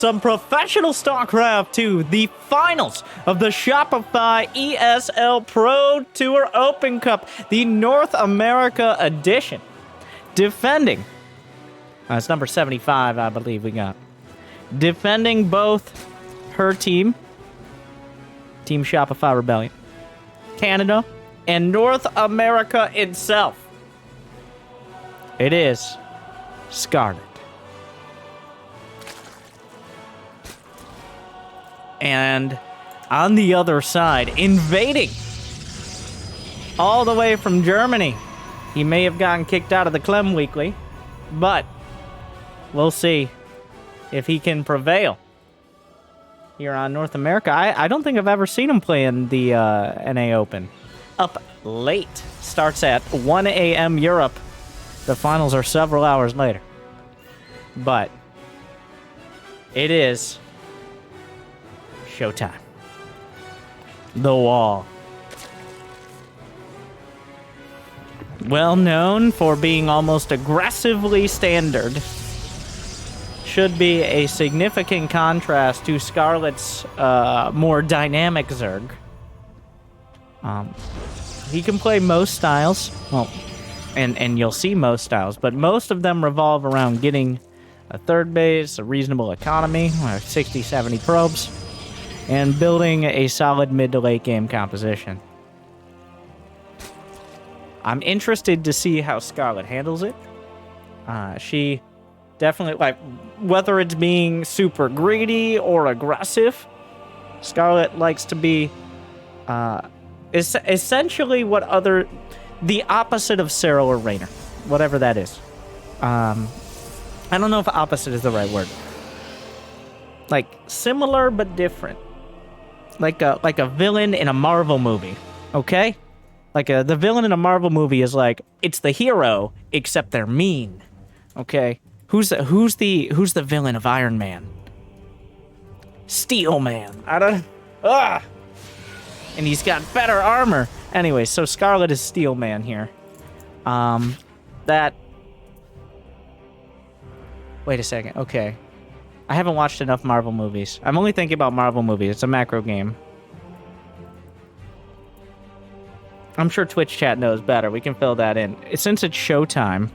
Some professional Starcraft 2, the finals of the Shopify ESL Pro Tour Open Cup, the North America edition. Defending, it's number 75, I believe we got. Defending both her team, Team Shopify Rebellion, Canada, and North America itself. It is Scarlett. And on the other side, invading all the way from Germany. He may have gotten kicked out of the Clem Weekly, but we'll see if he can prevail here on North America. I don't think I've ever seen him play in the NA Open. Up late. Starts at 1 a.m. Europe. The finals are several hours later. But it is Showtime. The Wall. Well known for being almost aggressively standard. Should be a significant contrast to Scarlett's more dynamic Zerg. He can play most styles. Well, and you'll see most styles, but most of them revolve around getting a third base, a reasonable economy, 60, 70 probes, and building a solid mid to late game composition. I'm interested to see how Scarlett handles it. She definitely, like, whether it's being super greedy or aggressive, Scarlett likes to be essentially the opposite of Cyril or Raynor, whatever that is. I don't know if opposite is the right word. Like, similar but different. Like a villain in a Marvel movie, okay? The villain in a Marvel movie is like, it's the hero, except they're mean, okay? Who's the villain of Iron Man? Steel Man. And he's got better armor. Anyway, so Scarlett is Steel Man here. Wait a second, okay. I haven't watched enough Marvel movies. I'm only thinking about Marvel movies. It's a macro game. I'm sure Twitch chat knows better. We can fill that in. Since it's Showtime,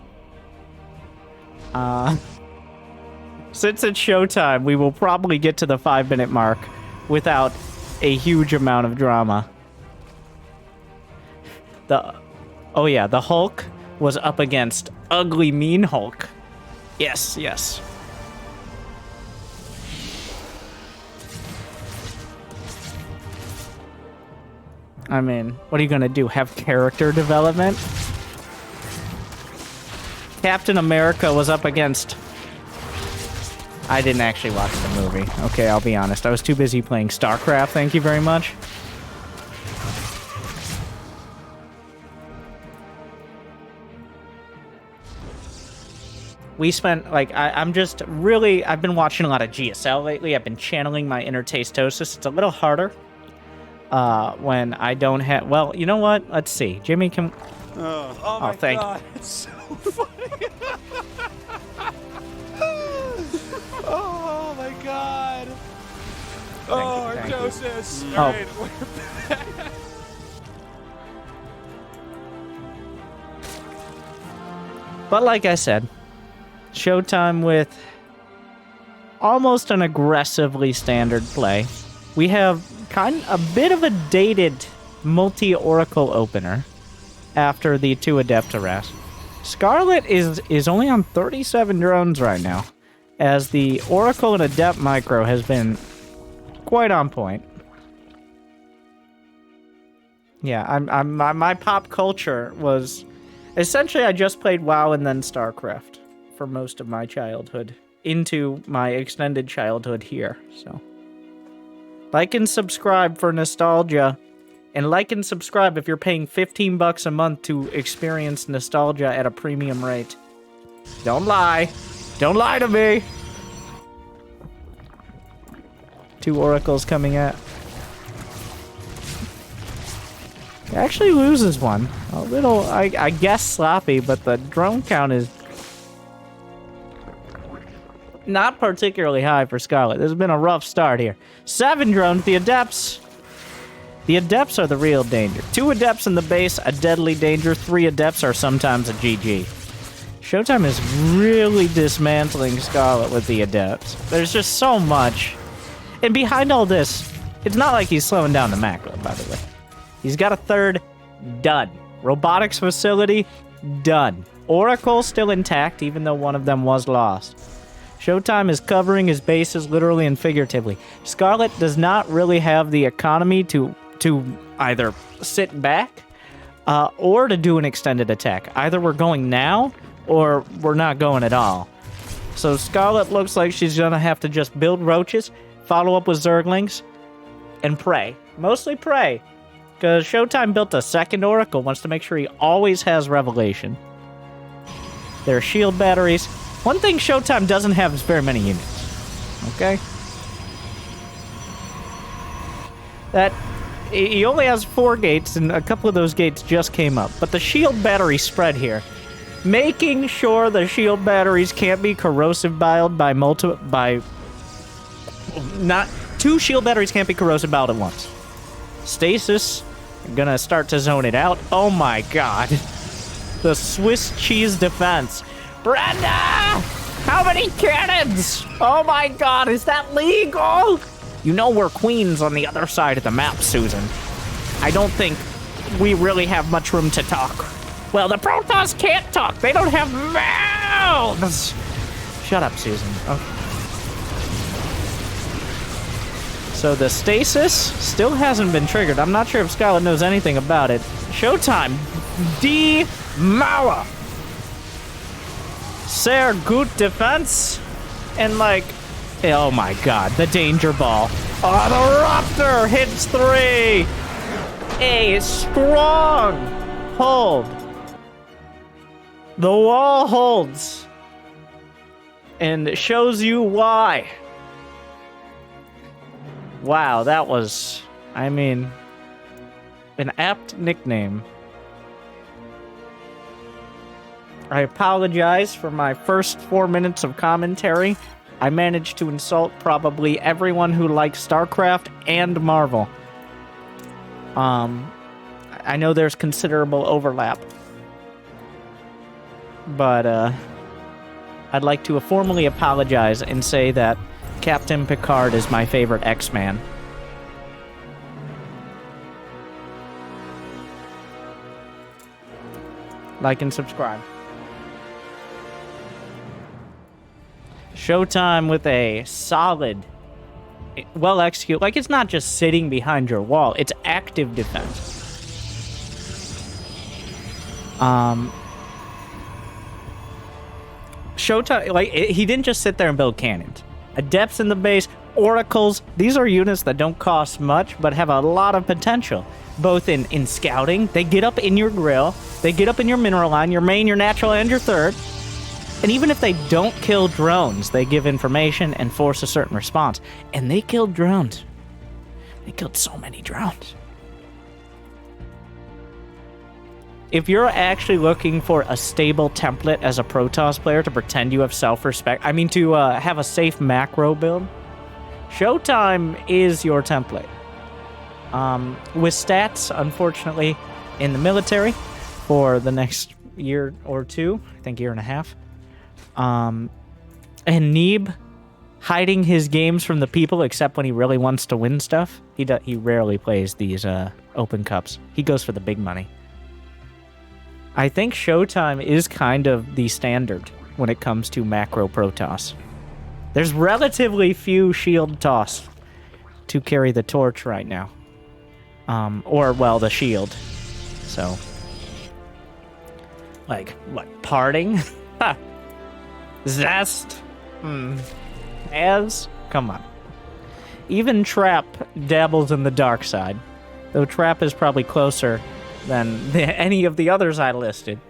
we will probably get to the 5-minute mark without a huge amount of drama. The Hulk was up against Ugly Mean Hulk. Yes. I mean, what are you gonna do? Have character development? Captain America was up against... I didn't actually watch the movie. Okay, I'll be honest. I was too busy playing Starcraft, thank you very much. We spent, I've been watching a lot of GSL lately. I've been channeling my inner tasteosis. It's a little harder when I don't have... Well, you know what? Let's see. Jimmy can... Oh my thank God. It's so funny. Oh my God. Thank you. Joseph. Oh. Right. But like I said, Showtime with almost an aggressively standard play. We have a bit of a dated multi-Oracle opener after the 2 Adept arrest. Scarlett is only on 37 drones right now, as the Oracle and Adept micro has been quite on point. Yeah, my pop culture was... Essentially, I just played WoW and then Starcraft for most of my childhood, into my extended childhood here, so... Like and subscribe for nostalgia, and like and subscribe if you're paying $15 a month to experience nostalgia at a premium rate. Don't lie. Don't lie to me. 2 oracles coming at. He actually loses one. A little, I guess, sloppy, but the drone count is not particularly high for Scarlett. This has been a rough start here. 7 drones, the Adepts. The Adepts are the real danger. 2 Adepts in the base, a deadly danger. 3 Adepts are sometimes a GG. Showtime is really dismantling Scarlett with the Adepts. There's just so much. And behind all this, it's not like he's slowing down the macro, by the way. He's got a 3rd, done. Robotics facility, done. Oracle still intact, even though one of them was lost. Showtime is covering his bases literally and figuratively. Scarlett does not really have the economy to either sit back or to do an extended attack. Either we're going now or we're not going at all. So Scarlett looks like she's gonna have to just build roaches, follow up with Zerglings, and pray. Mostly pray. Because Showtime built a 2nd Oracle, wants to make sure he always has Revelation. There are shield batteries. One thing Showtime doesn't have is very many units. Okay? He only has 4 gates, and a couple of those gates just came up. But the shield battery spread here, making sure the shield batteries can't be corrosive biled by not 2 shield batteries can't be corrosive biled at once. Stasis, gonna start to zone it out. Oh my god. The Swiss cheese defense. Brenda! How many cannons? Oh my god, is that legal? You know we're queens on the other side of the map, Susan. I don't think we really have much room to talk. Well, the Protoss can't talk. They don't have mouths. Shut up, Susan. Okay. So the stasis still hasn't been triggered. I'm not sure if Scarlett knows anything about it. Showtime. Mauer. Sehr gut defense. And like, oh my god, the danger ball. Oh, the Raptor hits 3. A strong hold. The wall holds. And shows you why. Wow, that was, I mean, an apt nickname. I apologize for my first 4 minutes of commentary. I managed to insult probably everyone who likes Starcraft and Marvel. I know there's considerable overlap. But, I'd like to formally apologize and say that Captain Picard is my favorite X-Man. Like and subscribe. Showtime with a solid, well executed. Like, it's not just sitting behind your wall, it's active defense. Showtime, like, he didn't just sit there and build cannons. Adepts in the base, oracles, these are units that don't cost much, but have a lot of potential. Both in scouting, they get up in your grill, they get up in your mineral line, your main, your natural, and your 3rd. And even if they don't kill drones, they give information and force a certain response. And they killed drones. They killed so many drones. If you're actually looking for a stable template as a Protoss player to pretend you have self-respect, I mean to have a safe macro build, Showtime is your template. With stats, unfortunately, in the military for the next year or 2, I think year and a half. And Neeb hiding his games from the people except when he really wants to win stuff. He rarely plays these open cups. He goes for the big money. I think Showtime is kind of the standard when it comes to macro Protoss. There's relatively few shield toss to carry the torch right now. Or, well, the shield. So, like, what, parting? Ha! Zest? As? Come on. Even Trap dabbles in the dark side. Though Trap is probably closer than any of the others I listed.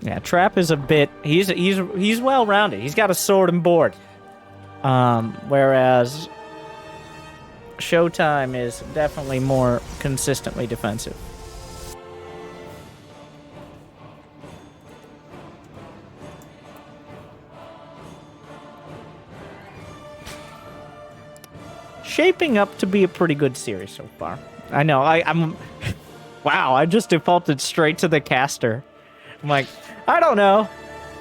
Yeah, Trap is a bit... He's well-rounded. He's got a sword and board. Whereas Showtime is definitely more consistently defensive. shaping up to be a pretty good series so far. I know, I'm... Wow, I just defaulted straight to the caster. I'm like, I don't know.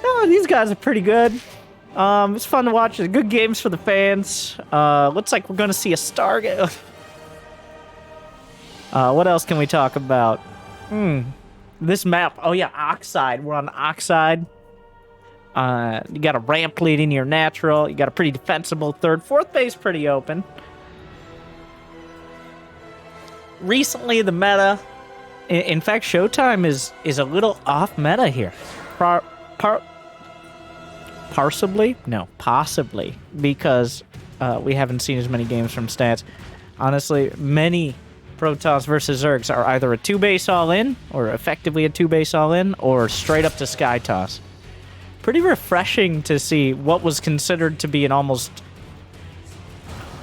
Oh, these guys are pretty good. It's fun to watch. Good games for the fans. Looks like we're going to see a Stargate. What else can we talk about? This map. Oh, yeah, Oxide. We're on Oxide. You got a ramp leading your natural. You got a pretty defensible third. Fourth base pretty open. Recently, the meta... In fact, Showtime is a little off meta here. Possibly? No, possibly. Because we haven't seen as many games from stats. Honestly, many Protoss versus Zergs are either a 2-base all-in, or effectively a 2-base all-in, or straight up to Sky Toss. Pretty refreshing to see what was considered to be an almost...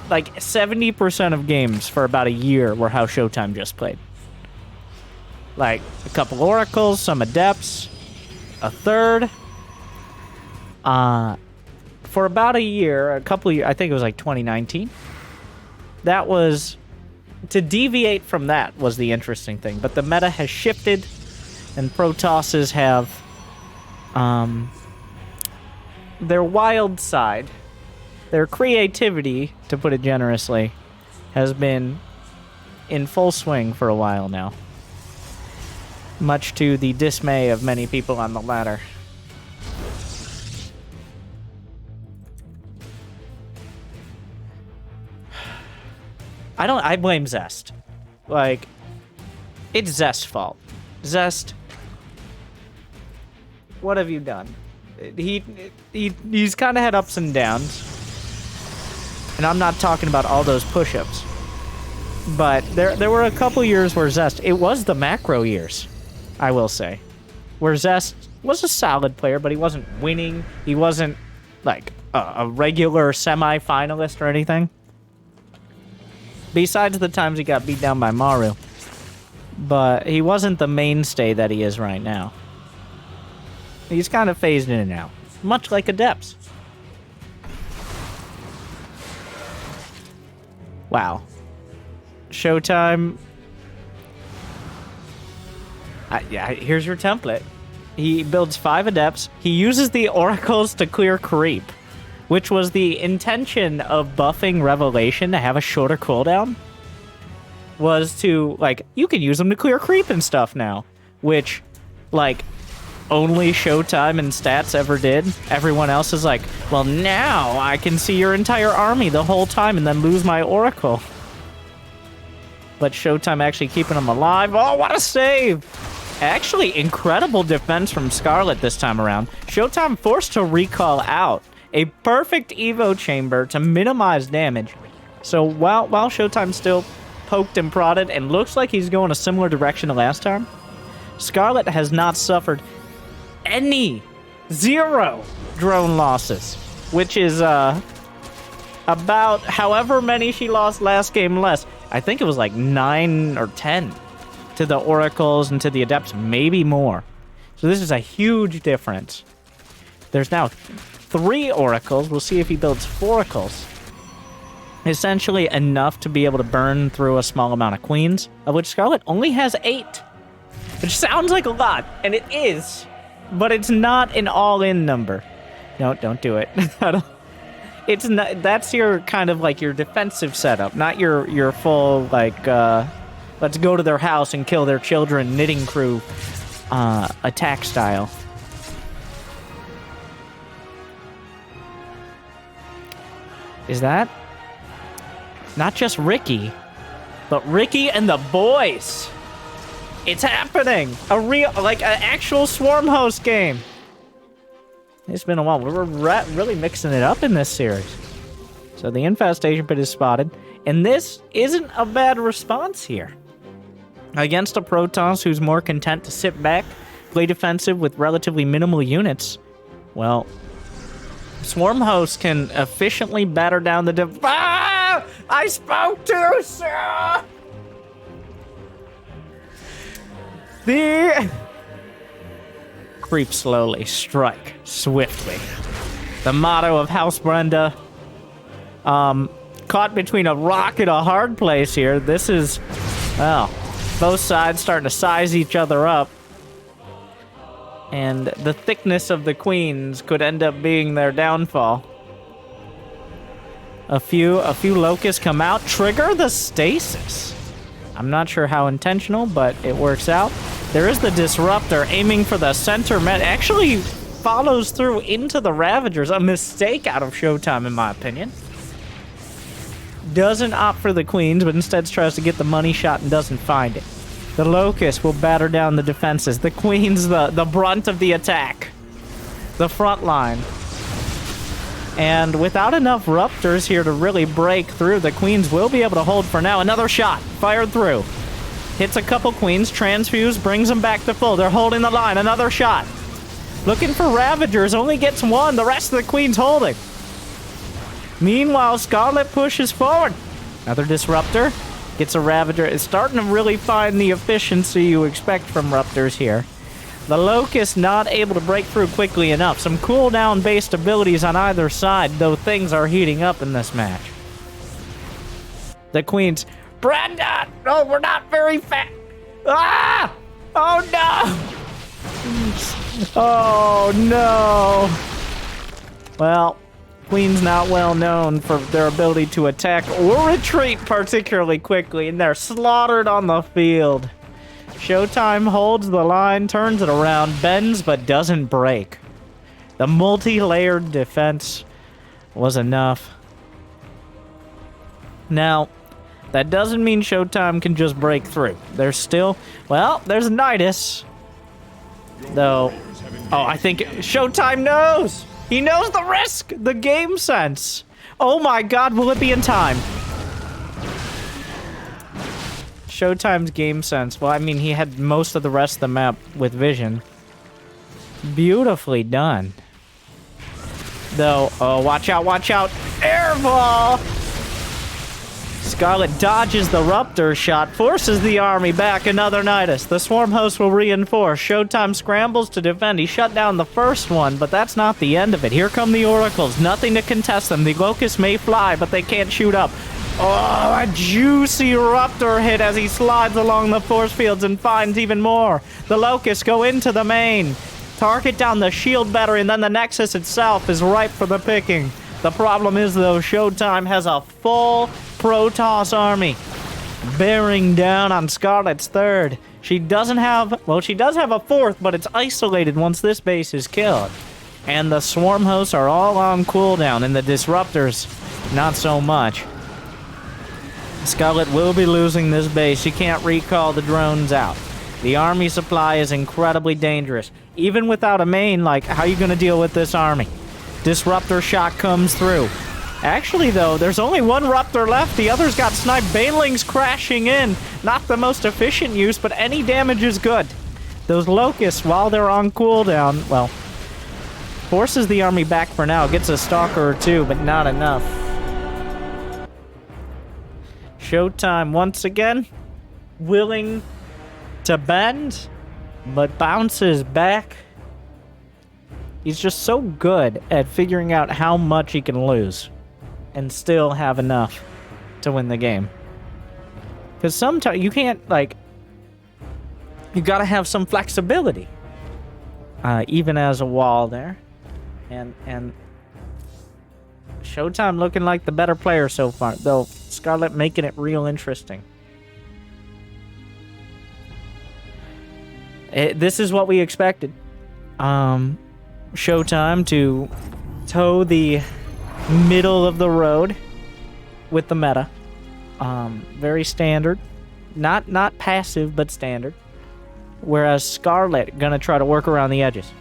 Like, 70% of games for about a year were how Showtime just played. Like, a couple oracles, some adepts, a third. For about a year, a couple of years, I think it was like 2019. That was, to deviate from that was the interesting thing. But the meta has shifted, and Protosses have, their wild side, their creativity, to put it generously, has been in full swing for a while now. Much to the dismay of many people on the ladder. I blame Zest. Like, it's Zest's fault. Zest, what have you done? He's kind of had ups and downs. And I'm not talking about all those push-ups. But there were a couple years where Zest, it was the macro years, I will say, where Zest was a solid player, but he wasn't winning. He wasn't, like, a regular semi-finalist or anything. Besides the times he got beat down by Maru. But he wasn't the mainstay that he is right now. He's kind of phased in and out, much like Adepts. Wow. Showtime... yeah, here's your template. He builds 5 adepts. He uses the oracles to clear creep, which was the intention of buffing Revelation to have a shorter cooldown. Was to, like, you can use them to clear creep and stuff now, which, like, only Showtime and Stats ever did. Everyone else is like, well, now I can see your entire army the whole time and then lose my oracle. But Showtime actually keeping them alive. Oh, what a save! Actually, incredible defense from Scarlett this time around. Showtime forced to recall out a perfect Evo chamber to minimize damage. So while Showtime still poked and prodded and looks like he's going a similar direction to last time, Scarlett has not suffered any 0 drone losses, which is about however many she lost last game less. I think it was like 9 or 10 to the oracles and to the adepts, maybe more. So this is a huge difference. There's now 3 oracles. We'll see if he builds 4 oracles. Essentially enough to be able to burn through a small amount of queens, of which Scarlett only has 8. Which sounds like a lot, and it is, but it's not an all-in number. No, don't do it. It's not, that's your kind of like your defensive setup, not your full, like, let's go to their house and kill their children knitting crew attack style. Is that not just Ricky, but Ricky and the boys? It's happening! A real, like, an actual Swarm host game. It's been a while. We're really mixing it up in this series. So the infestation pit is spotted, and this isn't a bad response here. Against a Protoss who's more content to sit back, play defensive with relatively minimal units, well, Swarm host can efficiently batter down the Ah! I spoke too soon! The creep slowly, strike swiftly. The motto of House Brenda. caught between a rock and a hard place here. This is, well, both sides starting to size each other up. And the thickness of the queens could end up being their downfall. A few locusts come out, trigger the stasis. I'm not sure how intentional, but it works out. There is the disruptor aiming for the center med. Actually follows through into the Ravagers. A mistake out of Showtime, in my opinion. Doesn't opt for the queens, but instead tries to get the money shot and doesn't find it. The Locust will batter down the defenses. The Queen's the brunt of the attack. The front line. And without enough Ruptors here to really break through, the Queens will be able to hold for now. Another shot. Fired through. Hits a couple Queens. Transfuse. Brings them back to full. They're holding the line. Another shot. Looking for Ravagers. Only gets one. The rest of the Queens holding. Meanwhile, Scarlett pushes forward. Another Disruptor. Gets a Ravager. It's starting to really find the efficiency you expect from Ruptors here. The Locust not able to break through quickly enough. Some cooldown-based abilities on either side, though things are heating up in this match. The Queens. Brenda! Oh, we're not very fast. Ah! Oh, no! Oh, no. Well, Queen's not well known for their ability to attack or retreat particularly quickly, and they're slaughtered on the field. Showtime holds the line, turns it around, bends but doesn't break. The multi-layered defense was enough. Now, that doesn't mean Showtime can just break through. There's still, well, there's Nidus. Though, oh, I think Showtime knows! He knows the risk! The game sense! Oh my god, will it be in time? Showtime's game sense. Well, I mean, he had most of the rest of the map with vision. Beautifully done. Though, oh, watch out, watch out! Airball! Scarlett dodges the Ruptor shot, forces the army back. Another Nidus. The Swarm host will reinforce. Showtime scrambles to defend. He shut down the first one, but that's not the end of it. Here come the Oracles. Nothing to contest them. The Locusts may fly, but they can't shoot up. Oh, a juicy Ruptor hit as he slides along the force fields and finds even more. The Locusts go into the main. Target down the shield battery, and then the Nexus itself is ripe for the picking. The problem is, though, Showtime has a full Protoss army bearing down on Scarlett's third. She doesn't have, well, she does have a fourth, but it's isolated once this base is killed. And the Swarm hosts are all on cooldown, and the Disruptors, not so much. Scarlett will be losing this base. She can't recall the drones out. The army supply is incredibly dangerous. Even without a main, like, how are you going to deal with this army? Disruptor shot comes through. Actually, though, there's only one Ruptor left. The others got sniped. Banelings crashing in. Not the most efficient use, but any damage is good. Those Locusts, while they're on cooldown, well, forces the army back for now. Gets a Stalker or two, but not enough. Showtime once again, willing to bend, but bounces back. He's just so good at figuring out how much he can lose and still have enough to win the game. Because sometimes you can't, like, you gotta have some flexibility, even as a wall there. And Showtime looking like the better player so far, though Scarlett making it real interesting. This is what we expected. Showtime to toe the middle of the road with the meta. Very standard. Not passive, but standard. Whereas Scarlett gonna try to work around the edges.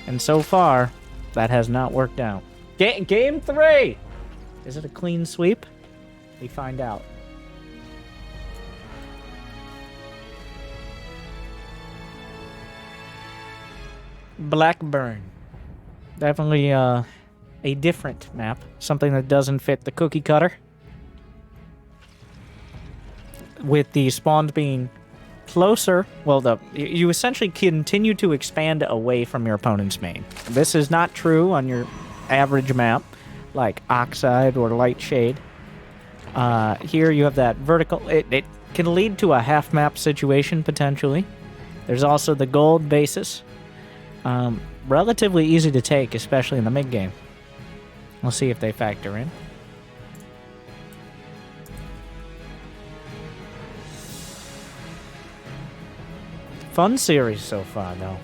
And so far, that has not worked out. Game 3! Is it a clean sweep? We find out. Blackburn. Definitely a different map. Something that doesn't fit the cookie cutter. With the spawns being closer, well, you essentially continue to expand away from your opponent's main. This is not true on your average map. like Oxide or Light Shade. Here you have that vertical. It can lead to a half-map situation, potentially. There's also the gold basis. Relatively easy to take, especially in the mid-game. We'll see if they factor in. Fun series so far, though.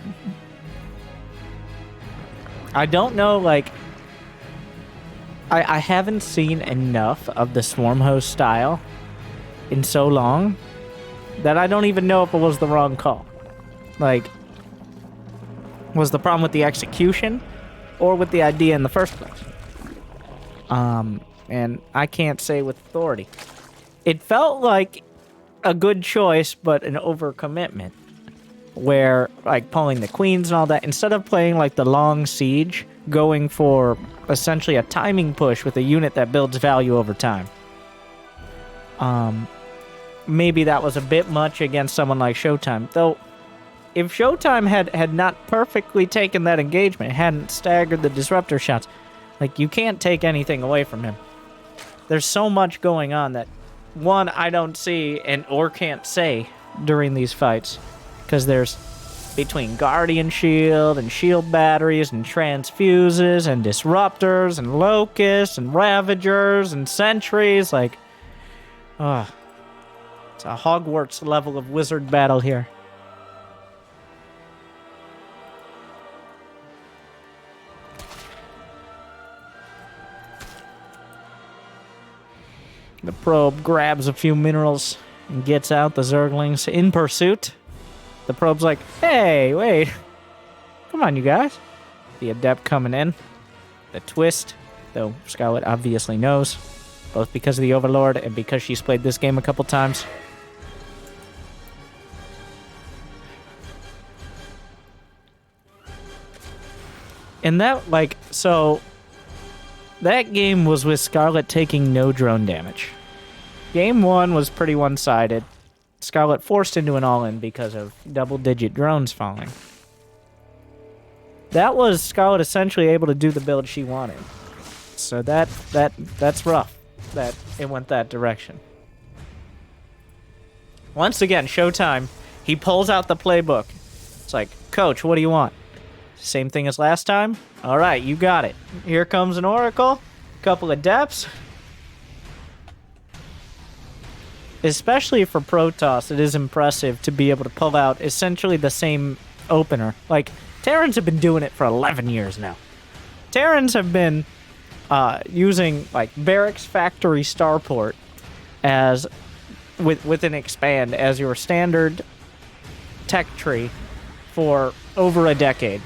I don't know, like... I haven't seen enough of the Swarm Host style in so long that I don't even know if it was the wrong call. Like, was the problem with the execution or with the idea in the first place? And I can't say with authority. It felt like a good choice, but an overcommitment. Where, like, pulling the queens and all that, instead of playing, like, the long siege, going for essentially a timing push with a unit that builds value over time. Maybe that was a bit much against someone like Showtime. Though, if Showtime had not perfectly taken that engagement, hadn't staggered the disruptor shots, like, you can't take anything away from him. There's so much going on that, one, I don't see or can't say during these fights. Because there's between Guardian Shield and Shield Batteries and Transfuses and Disruptors and Locusts and Ravagers and Sentries, like, it's a Hogwarts level of wizard battle here. The probe grabs a few minerals and gets out the Zerglings in pursuit. The probe's like, hey, wait. Come on, you guys. The Adept coming in. The twist, though Scarlett obviously knows, both because of the Overlord and because she's played this game a couple times. And that, like, so... That game was with Scarlett taking no drone damage. Game 1 was pretty one-sided. Scarlett forced into an all-in because of double-digit drones falling. That was Scarlett essentially able to do the build she wanted. So that's rough that it went that direction. Once again, Showtime, he pulls out the playbook. It's like, Coach, what do you want? Same thing as last time? All right, you got it. Here comes an Oracle, couple of Depths. Especially for Protoss, it is impressive to be able to pull out essentially the same opener. Like, Terrans have been doing it for 11 years now. Terrans have been using, like, Barracks Factory Starport as, with an Expand as your standard tech tree for over a decade.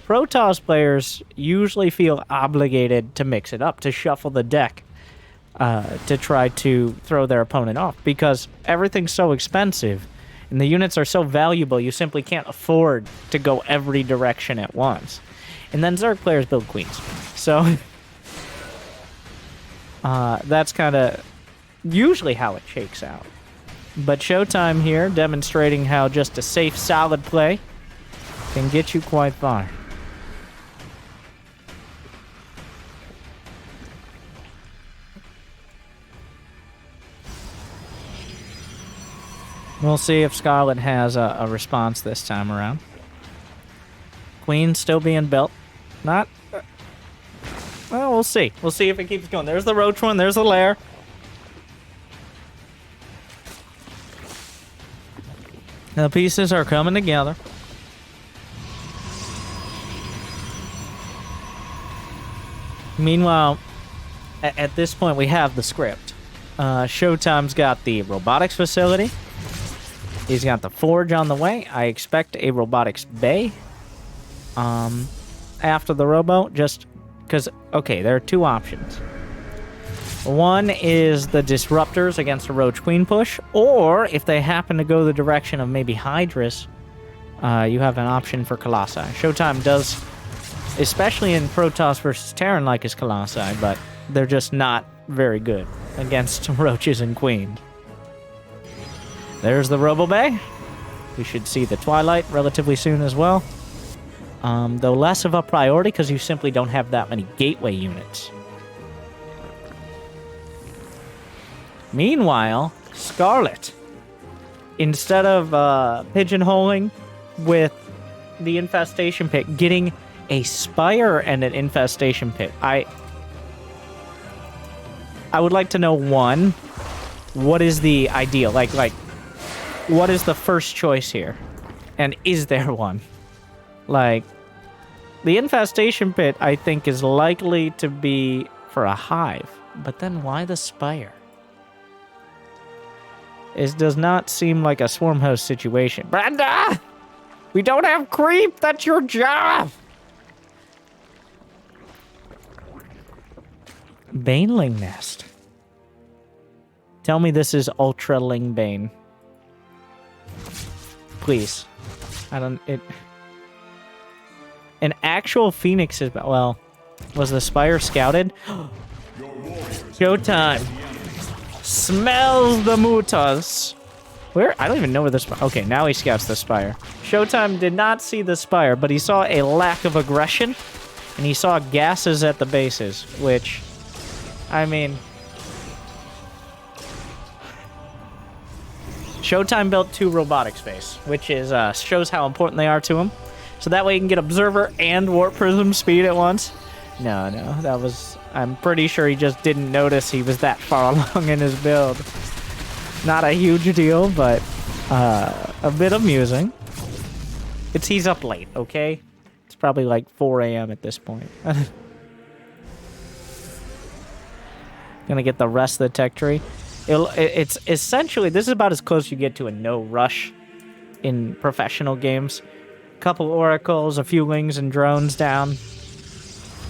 Protoss players usually feel obligated to mix it up, to shuffle the deck. To try to throw their opponent off, because everything's so expensive and the units are so valuable, you simply can't afford to go every direction at once. And then Zerg players build queens. So that's kind of usually how it shakes out. But Showtime here demonstrating how just a safe, solid play can get you quite far. We'll see if Scarlett has a response this time around. Queen still being built. Not... well, we'll see. We'll see if it keeps going. There's the Roach one. There's the Lair. The pieces are coming together. Meanwhile, at this point, we have the script. Showtime's got the robotics facility. He's got the forge on the way. I expect a robotics bay after the robo, just because, okay, there are two options. One is the disruptors against a Roach Queen push, or if they happen to go the direction of maybe Hydras, you have an option for Colossi. Showtime does, especially in Protoss versus Terran, like his Colossi, but they're just not very good against Roaches and Queens. There's the Robo Bay. We should see the Twilight relatively soon as well. Though less of a priority because you simply don't have that many gateway units. Meanwhile, Scarlett, instead of pigeonholing with the infestation pit, getting a spire and an infestation pit. I would like to know, one, what is the ideal? Like, what is the first choice here? And is there one? Like, the infestation pit, I think, is likely to be for a hive. But then why the spire? It does not seem like a swarm host situation. Brenda! We don't have creep! That's your job! Baneling nest. Tell me this is Ultraling Bane. Please. An actual Phoenix is... Well, was the spire scouted? Showtime. Smells the mutas. Where? I don't even know where the spire... Okay, now he scouts the spire. Showtime did not see the spire, but he saw a lack of aggression, and he saw gases at the bases, which... I mean... Showtime built 2 robotic space, which is shows how important they are to him. So that way he can get Observer and Warp Prism speed at once. No, that was... I'm pretty sure he just didn't notice he was that far along in his build. Not a huge deal, but a bit amusing. He's up late, okay? It's probably like 4 a.m. at this point. Gonna get the rest of the tech tree. It's essentially, this is about as close you get to a no rush in professional games. Couple oracles, a few lings and drones down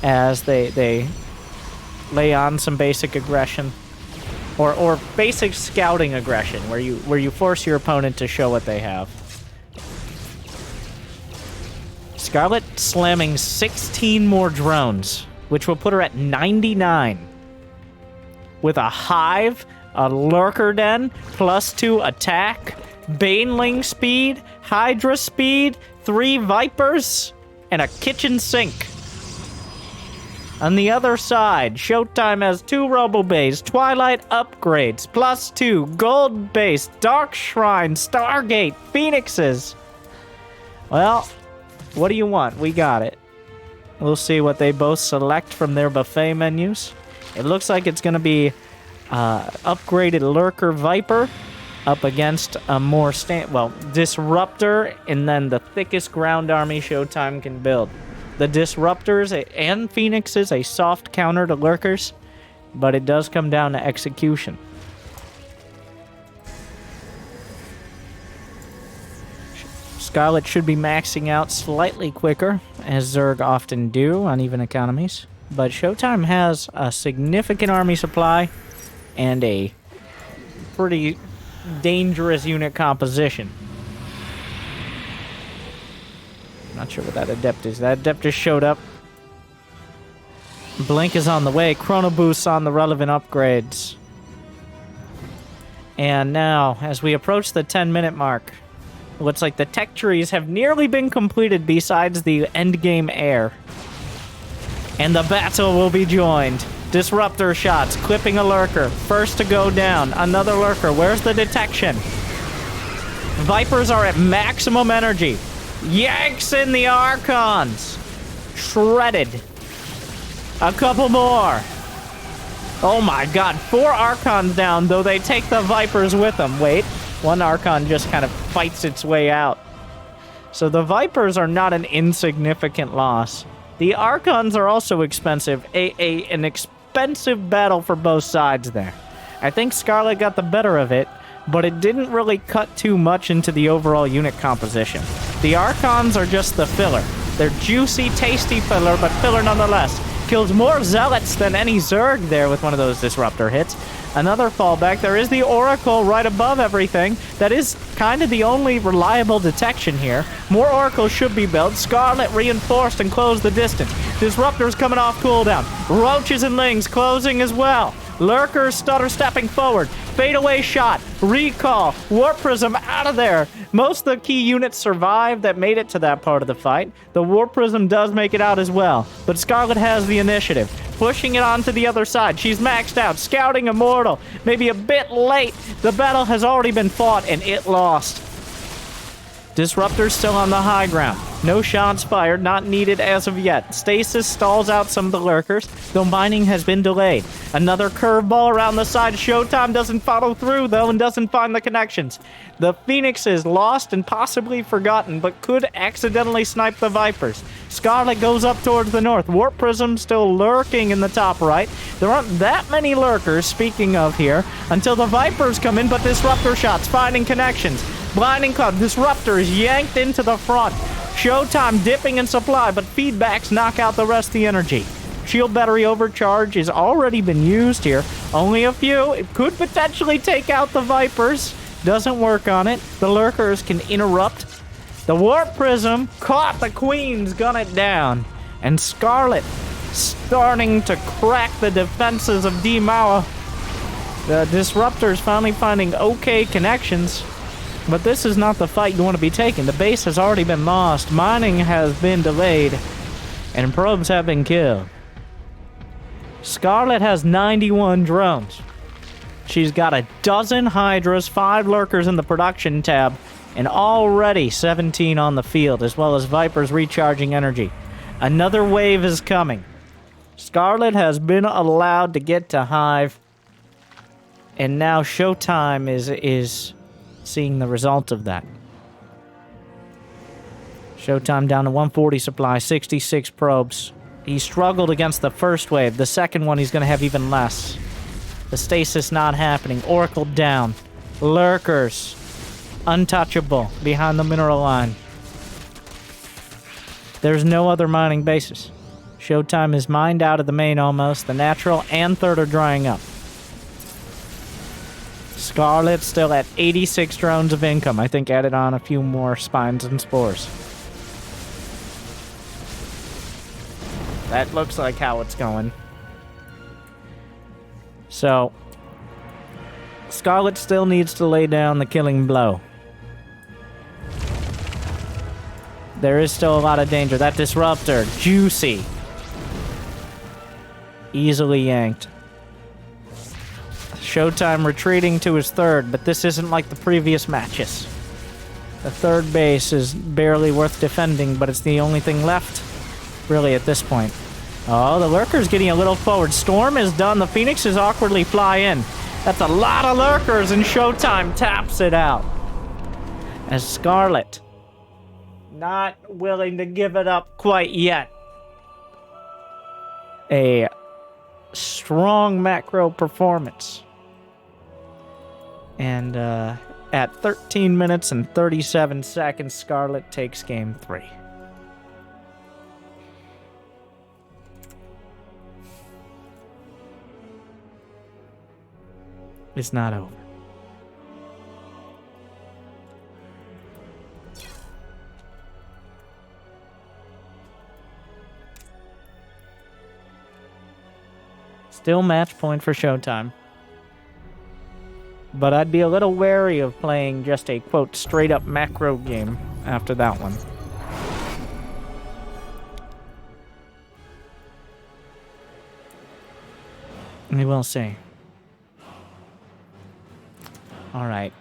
as they lay on some basic aggression, or basic scouting aggression, where you force your opponent to show what they have. Scarlett slamming 16 more drones, which will put her at 99. With a hive, a lurker den, +2 attack, baneling speed, hydra speed, 3 vipers, and a kitchen sink. On the other side, Showtime has 2 Robo Bays, Twilight upgrades, +2, Gold Base, Dark Shrine, Stargate, Phoenixes. Well, what do you want? We got it. We'll see what they both select from their buffet menus. It looks like it's going to be upgraded Lurker Viper up against a more Disruptor, and then the thickest ground army Showtime can build. The Disruptors and Phoenixes, a soft counter to Lurkers, but it does come down to execution. Scarlett should be maxing out slightly quicker, as Zerg often do on even economies, but Showtime has a significant army supply and a pretty dangerous unit composition. Not sure what that adept is. That adept just showed up. Blink is on the way. Chrono Boost's on the relevant upgrades. And now, as we approach the 10-minute mark, looks like the tech trees have nearly been completed besides the endgame air. And the battle will be joined. Disruptor shots, clipping a lurker. First to go down, another lurker. Where's the detection? Vipers are at maximum energy. Yanks in the Archons. Shredded. A couple more. Oh my god, 4 Archons down, though they take the Vipers with them. Wait, 1 Archon just kind of fights its way out. So the Vipers are not an insignificant loss. The Archons are also expensive. An expensive battle for both sides there. I think Scarlett got the better of it, but it didn't really cut too much into the overall unit composition. The Archons are just the filler. They're juicy, tasty filler, but filler nonetheless. Kills more Zealots than any Zerg there with one of those Disruptor hits. Another fallback. There is the Oracle right above everything. That is kind of the only reliable detection here. More Oracles should be built. Scarlett reinforced and closed the distance. Disruptors coming off cooldown. Roaches and Lings closing as well. Lurkers stutter stepping forward. Fadeaway shot. Recall. Warp Prism out of there. Most of the key units survived that made it to that part of the fight. The Warp Prism does make it out as well. But Scarlett has the initiative. Pushing it onto the other side. She's maxed out. Scouting Immortal. Maybe a bit late. The battle has already been fought and it lost. Disruptor's still on the high ground. No shots fired, not needed as of yet. Stasis stalls out some of the lurkers, though mining has been delayed. Another curveball around the side. Showtime doesn't follow through, though, and doesn't find the connections. The Phoenix is lost and possibly forgotten, but could accidentally snipe the Vipers. Scarlett goes up towards the north. Warp Prism still lurking in the top right. There aren't that many lurkers, speaking of here, until the Vipers come in, but Disruptor shots finding connections. Blinding Cloud. Disruptor is yanked into the front. Showtime dipping in supply, but feedbacks knock out the rest of the energy. Shield battery overcharge has already been used here. Only a few. It could potentially take out the Vipers. Doesn't work on it. The lurkers can interrupt. The Warp Prism caught the Queens, gun it down. And Scarlett starting to crack the defenses of D-Mauer. The Disruptor's finally finding okay connections. But this is not the fight you want to be taking. The base has already been lost. Mining has been delayed. And probes have been killed. Scarlett has 91 drones. She's got a dozen Hydras, 5 lurkers in the production tab, and already 17 on the field, as well as Vipers recharging energy. Another wave is coming. Scarlett has been allowed to get to Hive. And now Showtime is seeing the result of that. Showtime down to 140 supply, 66 probes. He struggled against the first wave. The second one he's going to have even less. The stasis not happening. Oracle down. Lurkers. Untouchable behind the mineral line. There's no other mining bases. Showtime is mined out of the main almost. The natural and third are drying up. Scarlett still at 86 drones of income. I think added on a few more spines and spores. That looks like how it's going. So, Scarlett still needs to lay down the killing blow. There is still a lot of danger. That Disruptor, juicy. Easily yanked. Showtime retreating to his third, but this isn't like the previous matches. The third base is barely worth defending, but it's the only thing left, really, at this point. Oh, the Lurker's getting a little forward. Storm is done. The Phoenixes awkwardly fly in. That's a lot of Lurkers, and Showtime taps it out. As Scarlett, not willing to give it up quite yet. A strong macro performance. And at 13 minutes and 37 seconds, Scarlett takes game 3. It's not over. Still match point for Showtime. But I'd be a little wary of playing just a, quote, straight-up macro game after that one. We will see. All right.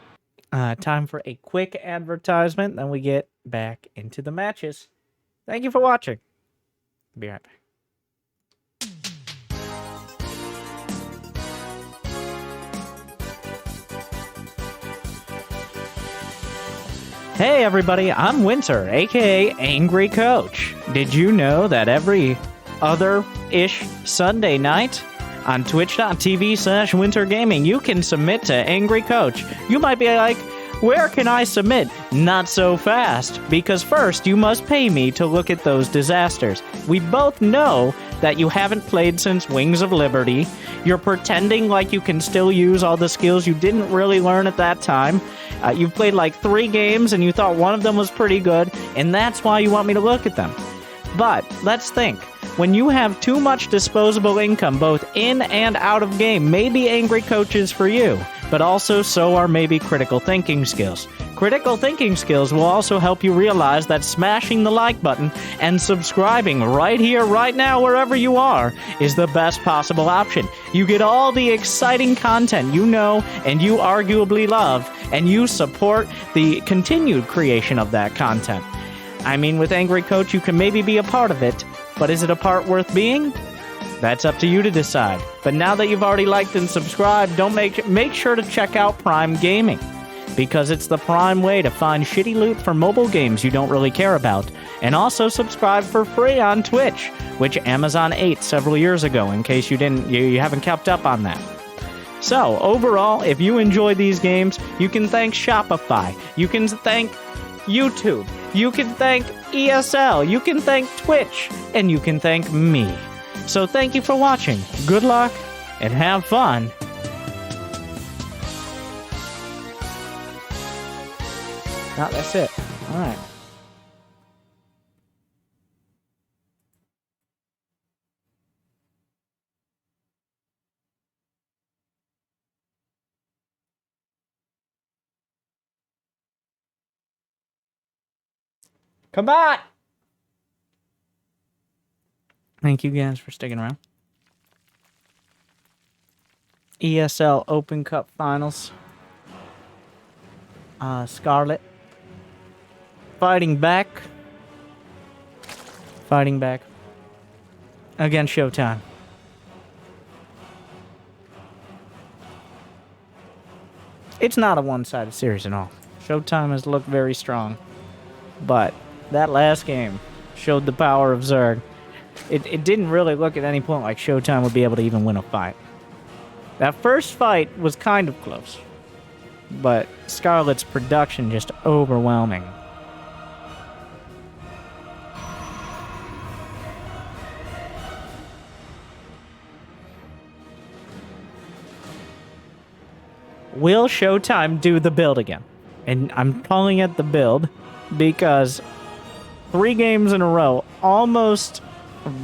Time for a quick advertisement, then we get back into the matches. Thank you for watching. Be right back. Hey everybody, I'm Winter, aka Angry Coach. Did you know that every other-ish Sunday night on twitch.tv/wintergaming you can submit to Angry Coach? You might be like, where can I submit? Not so fast, because first you must pay me to look at those disasters. We both know that you haven't played since Wings of Liberty. You're pretending like you can still use all the skills you didn't really learn at that time. You've played like 3 games and you thought one of them was pretty good, and that's why you want me to look at them. But let's think. When you have too much disposable income, both in and out of game, maybe Angry Coach is for you. but also so are maybe critical thinking skills. Critical thinking skills will also help you realize that smashing the like button and subscribing right here, right now, wherever you are, is the best possible option. You get all the exciting content you know and you arguably love, and you support the continued creation of that content. I mean, with Angry Coach, you can maybe be a part of it, but is it a part worth being? That's up to you to decide. But now that you've already liked and subscribed, make sure to check out Prime Gaming, because it's the prime way to find shitty loot for mobile games you don't really care about. And also subscribe for free on Twitch, which Amazon ate several years ago, in case you haven't kept up on that. So, overall, if you enjoy these games, you can thank Shopify, you can thank YouTube, you can thank ESL, you can thank Twitch, and you can thank me. So thank you for watching, good luck, and have fun. No, that's it. Alright. Come on! Thank you guys for sticking around. ESL Open Cup Finals. Scarlett. Fighting back. Against Showtime. It's not a one-sided series at all. Showtime has looked very strong. But that last game showed the power of Zerg. It didn't really look at any point like Showtime would be able to even win a fight. That first fight was kind of close, but Scarlett's production just overwhelming. Will Showtime do the build again? And I'm calling it the build because 3 games in a row, almost,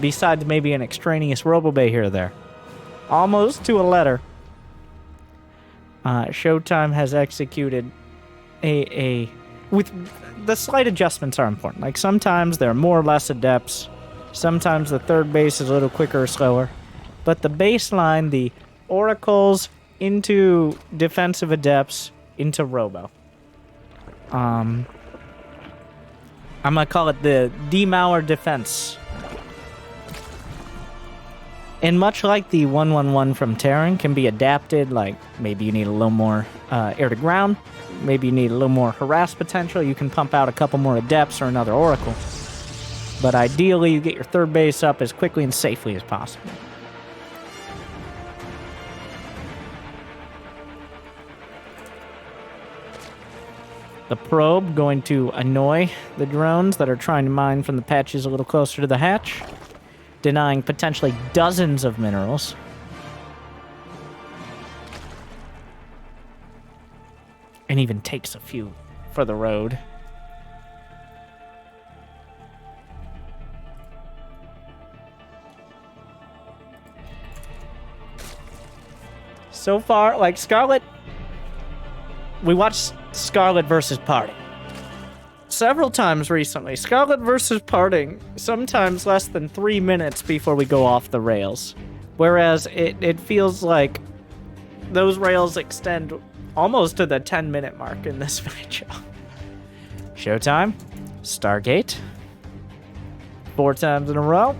besides maybe an extraneous RoboBay here or there, almost to a letter, Showtime has executed with the slight adjustments are important. Like sometimes there are more or less adepts, sometimes the third base is a little quicker or slower, but the baseline, the oracles into defensive adepts into Robo. I'm gonna call it the Demauer defense. And much like the 1-1-1 from Terran can be adapted, like maybe you need a little more air to ground, maybe you need a little more harass potential, you can pump out a couple more adepts or another oracle. But ideally, you get your third base up as quickly and safely as possible. The probe going to annoy the drones that are trying to mine from the patches a little closer to the hatch, denying potentially dozens of minerals. And even takes a few for the road. So far, like Scarlett, we watched Scarlett versus Parting several times recently. Scarlett versus Parting, sometimes less than 3 minutes before we go off the rails. Whereas it feels like those rails extend almost to the 10-minute mark in this matchup. Showtime, Stargate, 4 times in a row.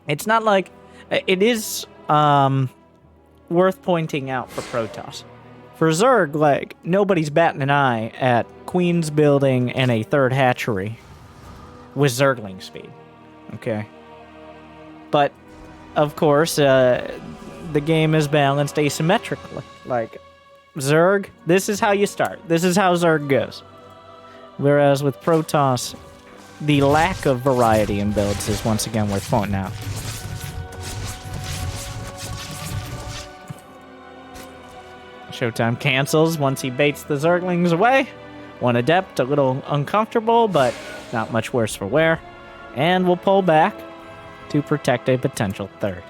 It's not like... It is worth pointing out for Protoss. For Zerg, like, nobody's batting an eye at Queen's building and a third hatchery with Zergling speed, okay? But, of course, the game is balanced asymmetrically. Like, Zerg, this is how you start. This is how Zerg goes. Whereas with Protoss, the lack of variety in builds is once again worth pointing out. Showtime cancels once he baits the Zerglings away. One adept, a little uncomfortable, but not much worse for wear. And we'll pull back to protect a potential third.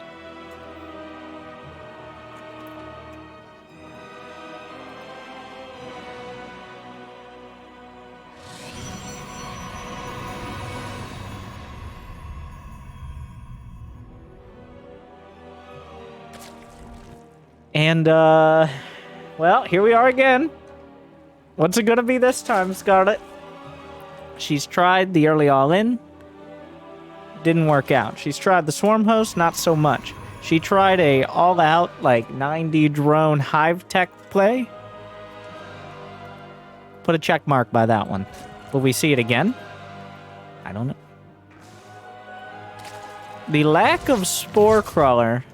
And, well, here we are again. What's it gonna be this time, Scarlett? She's tried the early all-in. Didn't work out. She's tried the swarm host, not so much. She tried a all-out, like, 90 drone hive tech play. Put a check mark by that one. Will we see it again? I don't know. The lack of Spore Crawler...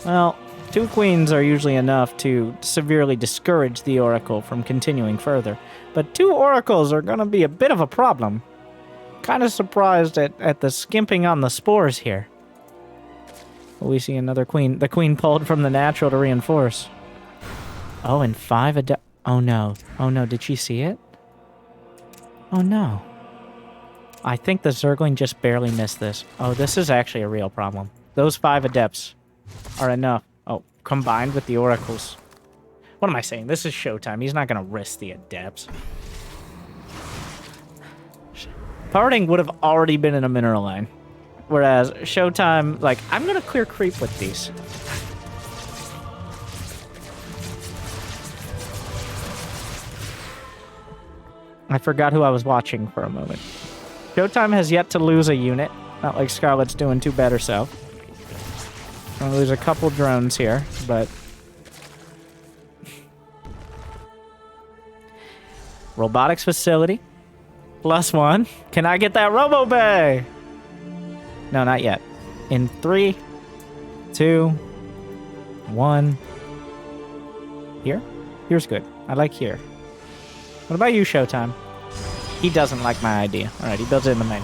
Well, 2 queens are usually enough to severely discourage the Oracle from continuing further. But 2 oracles are gonna be a bit of a problem. Kind of surprised at the skimping on the spores here. Will we see another queen? The queen pulled from the natural to reinforce. Oh, and 5 oh no. Oh no, did she see it? Oh no. I think the Zergling just barely missed this. Oh, this is actually a real problem. Those 5 adepts are enough. Oh, combined with the oracles. What am I saying? This is Showtime. He's not going to risk the adepts. Parting would have already been in a mineral line. Whereas Showtime, like, I'm going to clear creep with these. I forgot who I was watching for a moment. Showtime has yet to lose a unit. Not like Scarlett's doing too bad herself. Gonna lose a couple drones here, but... Robotics facility. +1. Can I get that Robo Bay? No, not yet. In 3, 2, 1. Here? Here's good. I like here. What about you, Showtime? He doesn't like my idea. Alright, he builds it in the main.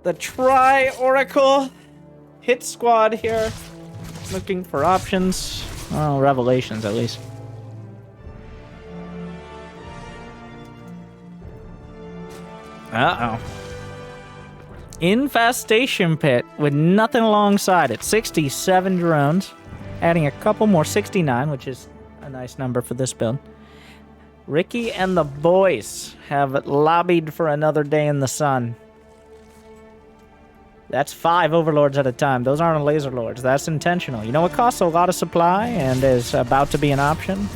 The Tri-Oracle hit squad here. Looking for options. Oh, revelations at least. Uh-oh. Infestation pit with nothing alongside it. 67 drones. Adding a couple more. 69, which is a nice number for this build. Ricky and the boys have lobbied for another day in the sun. That's 5 overlords at a time. Those aren't laser lords. That's intentional. You know, it costs a lot of supply and is about to be an option.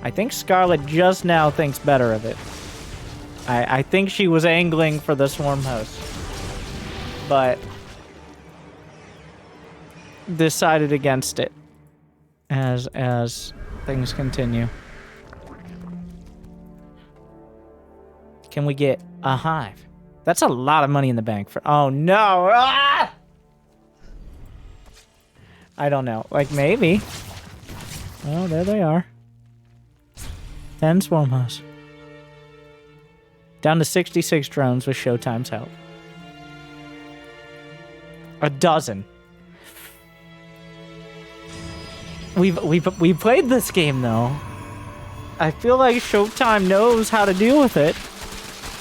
I think Scarlett just now thinks better of it. I think she was angling for the swarm host, but decided against it as things continue. Can we get a hive? That's a lot of money in the bank for... Oh, no! Ah! I don't know. Like, maybe. Oh, there they are. 10 swarm hosts. Down to 66 drones with Showtime's help. A dozen. We've played this game, though. I feel like Showtime knows how to deal with it.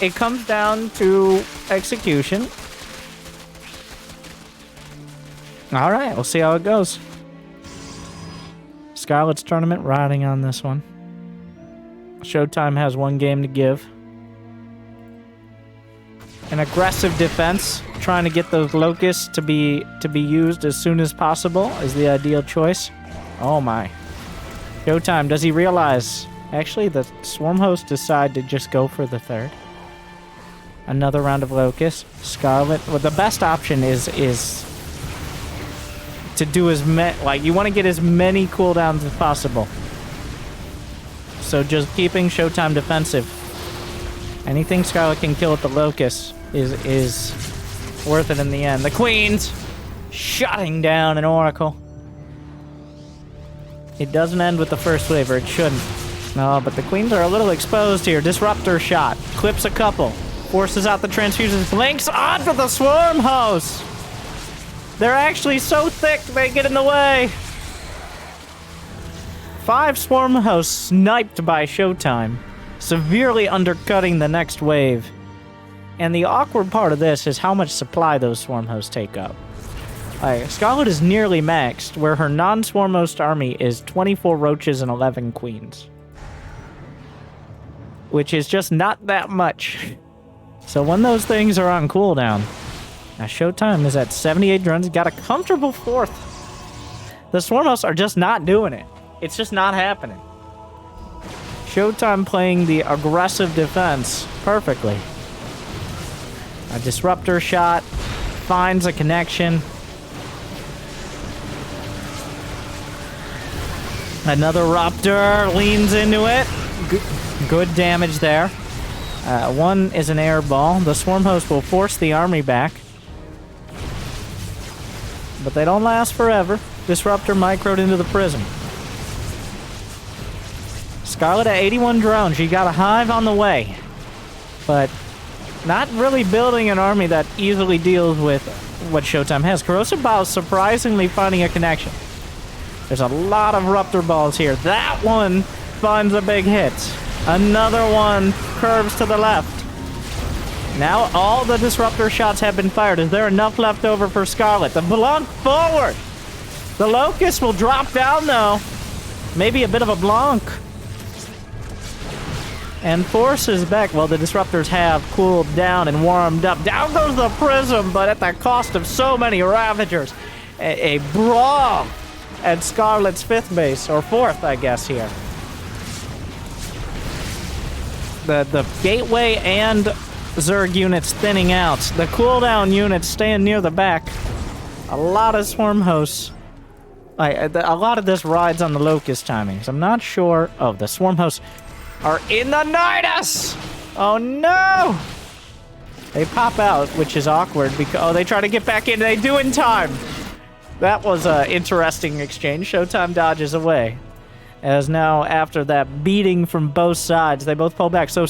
It comes down to execution. Alright, we'll see how it goes. Scarlett's tournament riding on this one. Showtime has 1 game to give. An aggressive defense, trying to get those locusts to be used as soon as possible is the ideal choice. Oh my. Showtime, does he realize? Actually, the swarm hosts decide to just go for the 3rd. Another round of locusts. Scarlett. Well, the best option is to do as many... Like, you want to get as many cooldowns as possible. So just keeping Showtime defensive. Anything Scarlett can kill with the locusts is worth it in the end. The queens shutting down an oracle. It doesn't end with the first wave, or it shouldn't. No, but the queens are a little exposed here. Disruptor shot. Clips a couple. Forces out the transfusions. Blinks onto the swarm hosts. They're actually so thick they get in the way. 5 swarm hosts sniped by Showtime, severely undercutting the next wave. And the awkward part of this is how much supply those swarm hosts take up. Scarlett is nearly maxed, where her non-swarm host army is 24 roaches and 11 queens. Which is just not that much. So when those things are on cooldown, Now Showtime is at 78 drones, got a comfortable 4th. The Swarmos are just not doing it. It's just not happening. Showtime playing the aggressive defense perfectly. A disruptor shot finds a connection. Another Raptor leans into it. Good damage there. One is an air ball. The Swarm Host will force the army back. But they don't last forever. Disruptor microed into the prism. Scarlett at 81 drones. She got a hive on the way. But not really building an army that easily deals with what Showtime has. Corrosive Ball is surprisingly finding a connection. There's a lot of Ruptor Balls here. That one finds a big hit. Another one curves to the left. Now all the Disruptor shots have been fired. Is there enough left over for Scarlett? The Blanc forward! The Locust will drop down, though. Maybe a bit of a Blanc. And forces back. Well, the Disruptors have cooled down and warmed up. Down goes the Prism, but at the cost of so many Ravagers. A brawl at Scarlett's 5th base, or 4th, I guess, here. The Gateway and Zerg units thinning out. The cooldown units staying near the back. A lot of Swarm Hosts. A lot of this rides on the Locust timings. I'm not sure. Oh, the Swarm Hosts are in the Nidus! Oh no! They pop out, which is awkward because... Oh, they try to get back in. They do in time. That was an interesting exchange. Showtime dodges away. As now, after that beating from both sides, they both pull back. So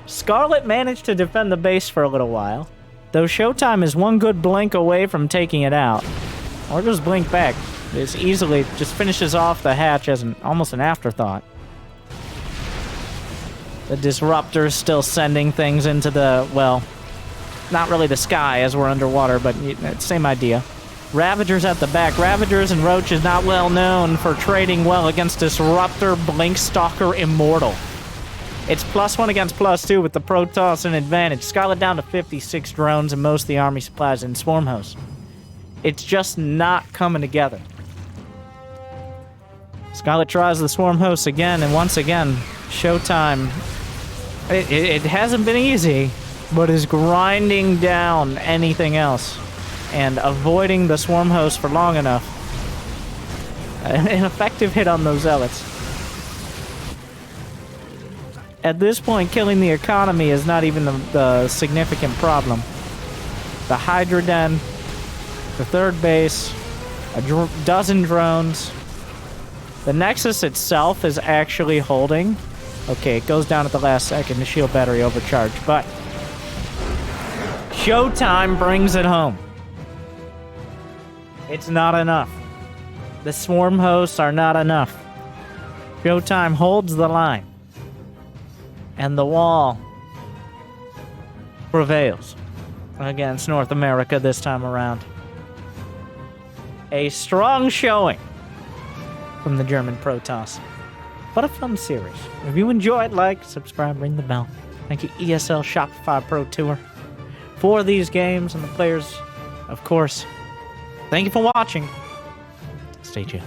Scarlett managed to defend the base for a little while. Though Showtime is one good blink away from taking it out. Or just blink back. This easily just finishes off the hatch as almost an afterthought. The Disruptor's still sending things into the, well, not really the sky as we're underwater, but same idea. Ravagers at the back. Ravagers and Roach is not well known for trading well against Disruptor, Blink Stalker, Immortal. It's +1 against +2 with the Protoss an advantage. Scarlett down to 56 drones and most of the army supplies in Swarm Host. It's just not coming together. Scarlett tries the Swarm Host again, and once again, Showtime... It hasn't been easy, but is grinding down anything else and avoiding the Swarm Host for long enough. An effective hit on those Zealots. At this point, killing the economy is not even the significant problem. The Hydra Den, the 3rd base, a dozen drones. The Nexus itself is actually holding. Okay, it goes down at the last second. The shield battery overcharged, but Showtime brings it home. It's not enough. The Swarm Hosts are not enough. Showtime holds the line. And the wall prevails against North America this time around. A strong showing from the German Protoss. But a fun series. If you enjoyed, like, subscribe, ring the bell. Thank you, ESL Shopify Pro Tour, for these games and the players, of course. Thank you for watching. Stay tuned.